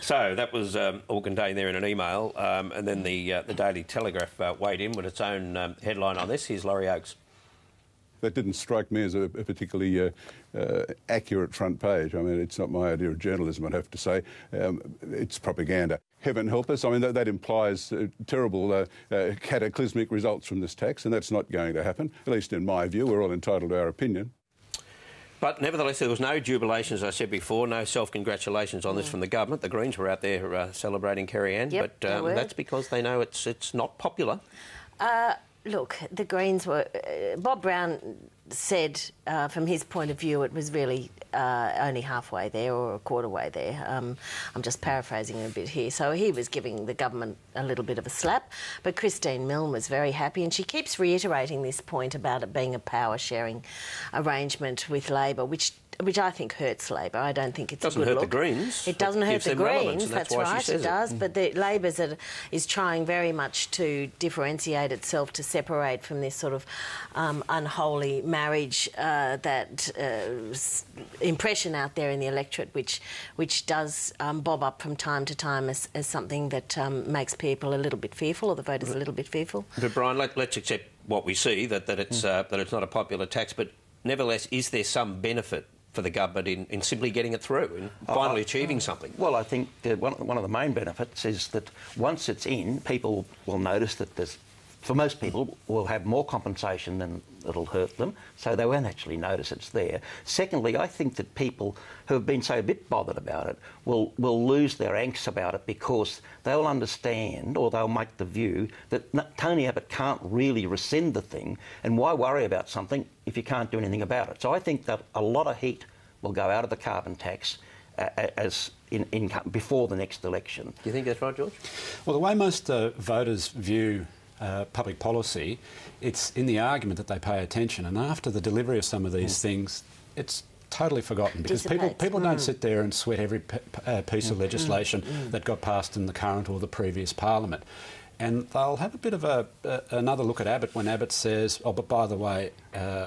So that was all contained there in an email, and then the Daily Telegraph weighed in with its own headline on this. Here's Laurie Oakes. That didn't strike me as a particularly accurate front page. I mean, it's not my idea of journalism, I'd have to say. It's propaganda. Heaven help us. I mean, that implies terrible cataclysmic results from this tax, and that's not going to happen, at least in my view. We're all entitled to our opinion. But nevertheless, there was no jubilation, as I said before, no self-congratulations on this from the government. The Greens were out there celebrating Kerry Ann, yep, but that's because they know it's not popular. Look, the Greens were... Bob Brown said, from his point of view, it was really only halfway there or a quarter way there. I'm just paraphrasing a bit here. So he was giving the government a little bit of a slap. But Christine Milne was very happy, and she keeps reiterating this point about it being a power-sharing arrangement with Labor, which I think hurts Labor. I don't think it's a good look. Doesn't hurt the Greens. It doesn't hurt the Greens, that's right, it does. But the Labor's is trying very much to differentiate itself, to separate from this sort of unholy marriage, that impression out there in the electorate, which does bob up from time to time as something that makes people a little bit fearful, or the voters a little bit fearful. But Brian, let's accept what we see, that it's not a popular tax, but nevertheless, is there some benefit for the government in simply getting it through and finally achieving something? Well, I think one of the main benefits is that once it's in, people will notice that for most people, will have more compensation than it'll hurt them, so they won't actually notice it's there. Secondly, I think that people who have been so a bit bothered about it will lose their angst about it, because they'll understand, or they'll make the view that Tony Abbott can't really rescind the thing, and why worry about something if you can't do anything about it? So I think that a lot of heat will go out of the carbon tax before the next election. Do you think that's right, George? Well, the way most voters view public policy, it's in the argument that they pay attention, and after the delivery of some of these things, it's totally forgotten, because people don't sit there and sweat every piece of legislation that got passed in the current or the previous parliament. And they'll have a bit of another look at Abbott when Abbott says, oh, but by the way,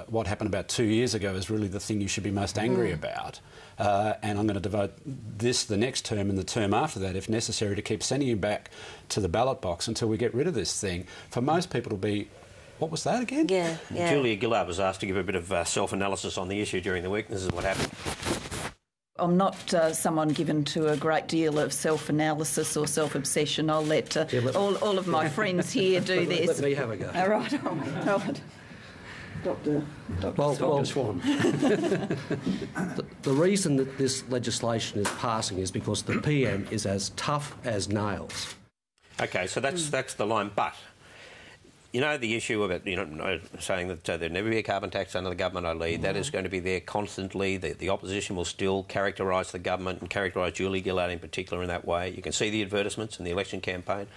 what happened about 2 years ago is really the thing you should be most angry about. And I'm going to devote this, the next term and the term after that, if necessary, to keep sending you back to the ballot box until we get rid of this thing. For most people, it'll be, what was that again? Yeah. Julia Gillard was asked to give a bit of self-analysis on the issue during the week. This is what happened. I'm not someone given to a great deal of self-analysis or self-obsession. I'll let all of my friends here do this. Let me have a go. All right. All right. Dr. Swan. The reason that this legislation is passing is because the PM is as tough as nails. OK, so that's the line. But, you know, the issue of it, saying that there'll never be a carbon tax under the government I lead, that is going to be there constantly. The opposition will still characterise the government and characterise Julia Gillard in particular in that way. You can see the advertisements in the election campaign.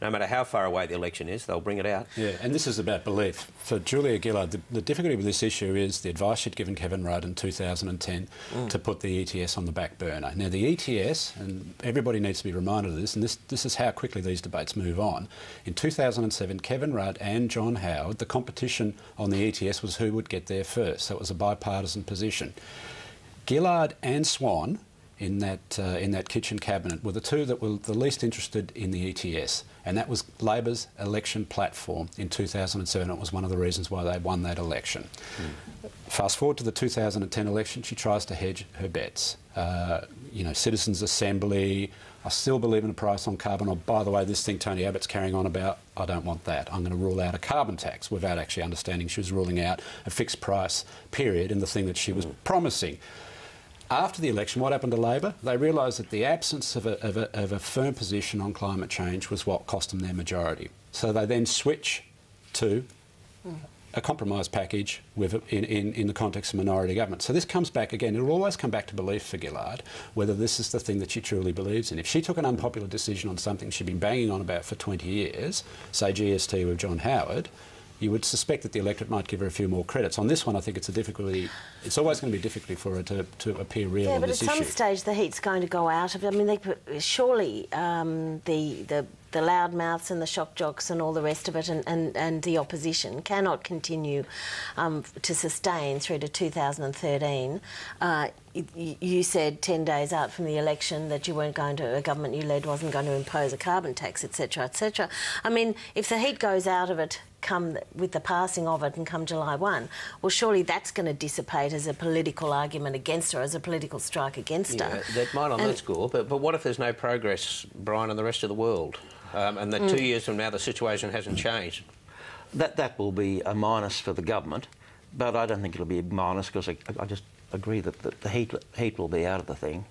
No matter how far away the election is, they'll bring it out. Yeah, and this is about belief. For Julia Gillard, the difficulty with this issue is the advice she'd given Kevin Rudd in 2010 to put the ETS on the back burner. Now, the ETS, and everybody needs to be reminded of this, and this is how quickly these debates move on. In 2007, Kevin Rudd and John Howard, the competition on the ETS was who would get there first. So it was a bipartisan position. Gillard and Swan, in that kitchen cabinet, were the two that were the least interested in the ETS, and that was Labor's election platform in 2007. It was one of the reasons why they won that election. Fast forward to the 2010 election, she tries to hedge her bets. Citizens' Assembly, I still believe in a price on carbon. Oh, by the way, this thing Tony Abbott's carrying on about, I don't want that. I'm going to rule out a carbon tax, without actually understanding she was ruling out a fixed price period in the thing that she was promising. After the election, what happened to Labor? They realised that the absence of a firm position on climate change was what cost them their majority. So they then switch to a compromise package in the context of minority government. So this comes back again. It will always come back to belief for Gillard, whether this is the thing that she truly believes in. If she took an unpopular decision on something she'd been banging on about for 20 years, say GST with John Howard, you would suspect that the electorate might give her a few more credits. On this one, I think it's it's always going to be difficult for her to appear real on this issue. Yeah, but at some stage the heat's going to go out of it. I mean, surely the loudmouths and the shock jocks and all the rest of it and the opposition cannot continue to sustain through to 2013 you said 10 days out from the election that you weren't going to, a government you led wasn't going to impose a carbon tax, etc., etc. I mean, if the heat goes out of it come with the passing of it and come July 1, well, surely that's going to dissipate as a political argument against her, as a political strike against her. That might on that score, but what if there's no progress, Brian, in the rest of the world? And that 2 years from now the situation hasn't changed? That will be a minus for the government, but I don't think it'll be a minus because I just agree that the heat will be out of the thing.